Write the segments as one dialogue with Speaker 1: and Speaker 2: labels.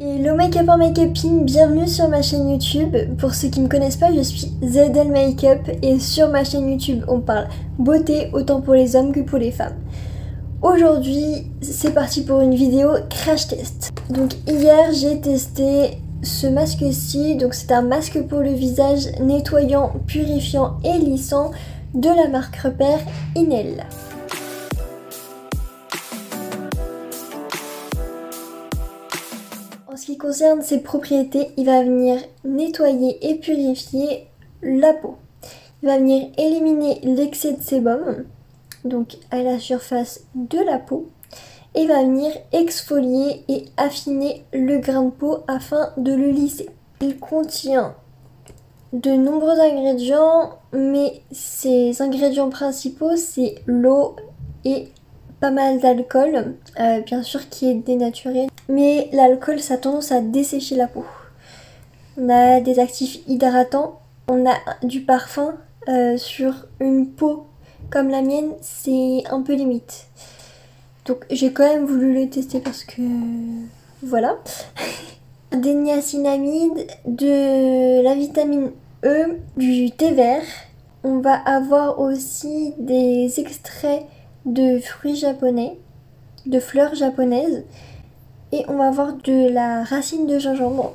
Speaker 1: Hello make-up make-upine, bienvenue sur ma chaîne YouTube. Pour ceux qui ne me connaissent pas, je suis ZL Makeup et sur ma chaîne YouTube on parle beauté autant pour les hommes que pour les femmes. Aujourd'hui c'est parti pour une vidéo crash test. Donc hier j'ai testé ce masque-ci, donc c'est un masque pour le visage nettoyant, purifiant et lissant de la marque Repère Inel. En ce qui concerne ses propriétés, il va venir nettoyer et purifier la peau. Il va venir éliminer l'excès de sébum, donc à la surface de la peau. Et il va venir exfolier et affiner le grain de peau afin de le lisser. Il contient de nombreux ingrédients, mais ses ingrédients principaux, c'est l'eau et pas mal d'alcool, bien sûr qui est dénaturé, mais l'alcool ça a tendance à dessécher la peau. On a des actifs hydratants, on a du parfum sur une peau comme la mienne, c'est un peu limite. Donc j'ai quand même voulu le tester parce que voilà. Des niacinamides, de la vitamine E, du thé vert. On va avoir aussi des extraits de fruits japonais, de fleurs japonaises, et on va avoir de la racine de gingembre,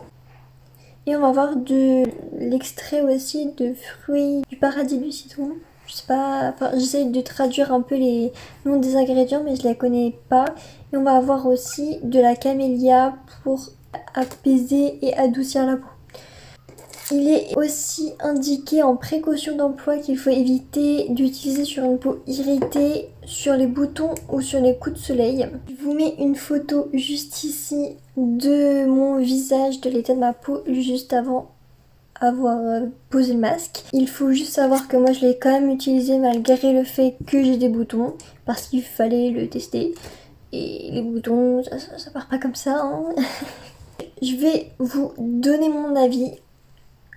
Speaker 1: et on va avoir de l'extrait aussi de fruits du paradis du citron. Je sais pas, enfin, j'essaie de traduire un peu les noms des ingrédients mais je les connais pas. Et on va avoir aussi de la camélia pour apaiser et adoucir la peau. Il est aussi indiqué en précaution d'emploi qu'il faut éviter d'utiliser sur une peau irritée, sur les boutons ou sur les coups de soleil. Je vous mets une photo juste ici de mon visage, de l'état de ma peau juste avant avoir posé le masque. Il faut juste savoir que moi je l'ai quand même utilisé malgré le fait que j'ai des boutons parce qu'il fallait le tester. Et les boutons, ça part pas comme ça, hein. Je vais vous donner mon avis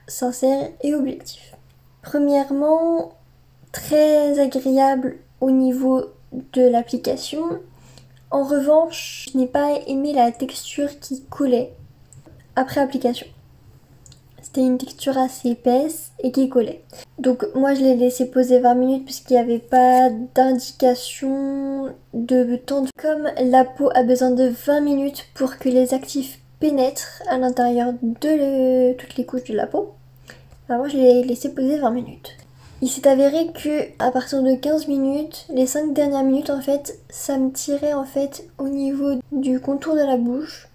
Speaker 1: sincère et objectif. Premièrement, très agréable au niveau de l'application. En revanche, je n'ai pas aimé la texture qui collait après application. C'était une texture assez épaisse et qui collait. Donc moi je l'ai laissé poser 20 minutes puisqu'il n'y avait pas d'indication de temps. Comme la peau a besoin de 20 minutes pour que les actifs pénètrent à l'intérieur de toutes les couches de la peau, alors moi je l'ai laissé poser 20 minutes. Il s'est avéré que à partir de 15 minutes, les 5 dernières minutes en fait, ça me tirait en fait au niveau du contour de la bouche.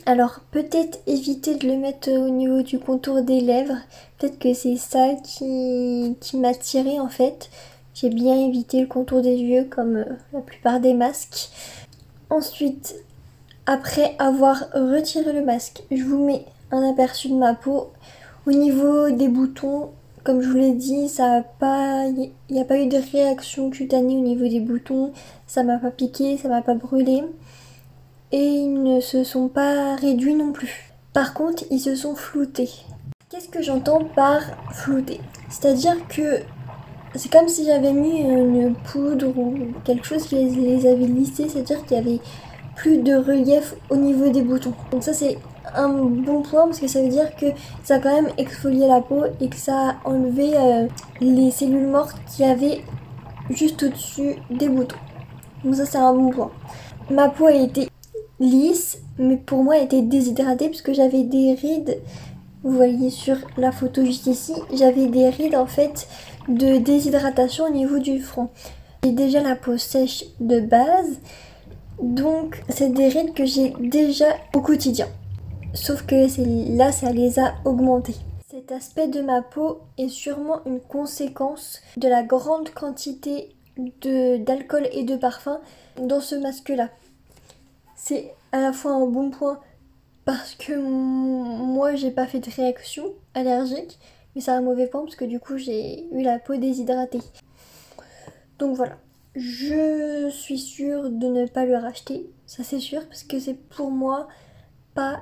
Speaker 1: Alors peut-être éviter de le mettre au niveau du contour des lèvres, peut-être que c'est ça qui m'a tiré en fait. J'ai bien évité le contour des yeux comme la plupart des masques. Ensuite, après avoir retiré le masque, je vous mets un aperçu de ma peau. Au niveau des boutons, comme je vous l'ai dit, il n'y a pas eu de réaction cutanée au niveau des boutons. Ça m'a pas piqué, ça m'a pas brûlé. Et ils ne se sont pas réduits non plus. Par contre, ils se sont floutés. Qu'est-ce que j'entends par flouter? C'est-à-dire que c'est comme si j'avais mis une poudre ou quelque chose qui les avait lissés, c'est-à-dire qu'il y avait plus de relief au niveau des boutons. Donc ça c'est un bon point parce que ça veut dire que ça a quand même exfolié la peau et que ça a enlevé les cellules mortes qu'il y avait juste au-dessus des boutons. Donc ça c'est un bon point. Ma peau a été lisse, mais pour moi elle était déshydratée puisque j'avais des rides. Vous voyez sur la photo juste ici, j'avais des rides en fait de déshydratation au niveau du front. J'ai déjà la peau sèche de base, donc c'est des rides que j'ai déjà au quotidien. Sauf que là ça les a augmentées. Cet aspect de ma peau est sûrement une conséquence de la grande quantité d'alcool et de parfum dans ce masque là. C'est à la fois un bon point parce que moi j'ai pas fait de réaction allergique, mais c'est un mauvais point parce que du coup j'ai eu la peau déshydratée. Donc voilà, je suis sûre de ne pas le racheter, ça c'est sûr, parce que c'est pour moi pas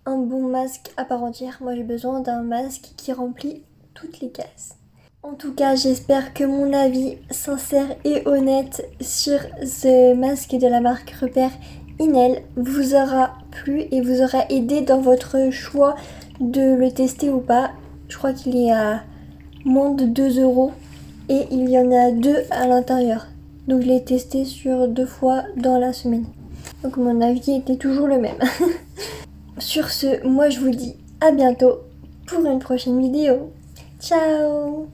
Speaker 1: un bon masque à part entière. Moi j'ai besoin d'un masque qui remplit toutes les cases. En tout cas, j'espère que mon avis sincère et honnête sur ce masque de la marque Repère Inel vous aura plu et vous aura aidé dans votre choix de le tester ou pas. Je crois qu'il est à moins de 2 € et il y en a 2 à l'intérieur. Donc je l'ai testé sur 2 fois dans la semaine. Donc mon avis était toujours le même. Sur ce, moi je vous dis à bientôt pour une prochaine vidéo. Ciao!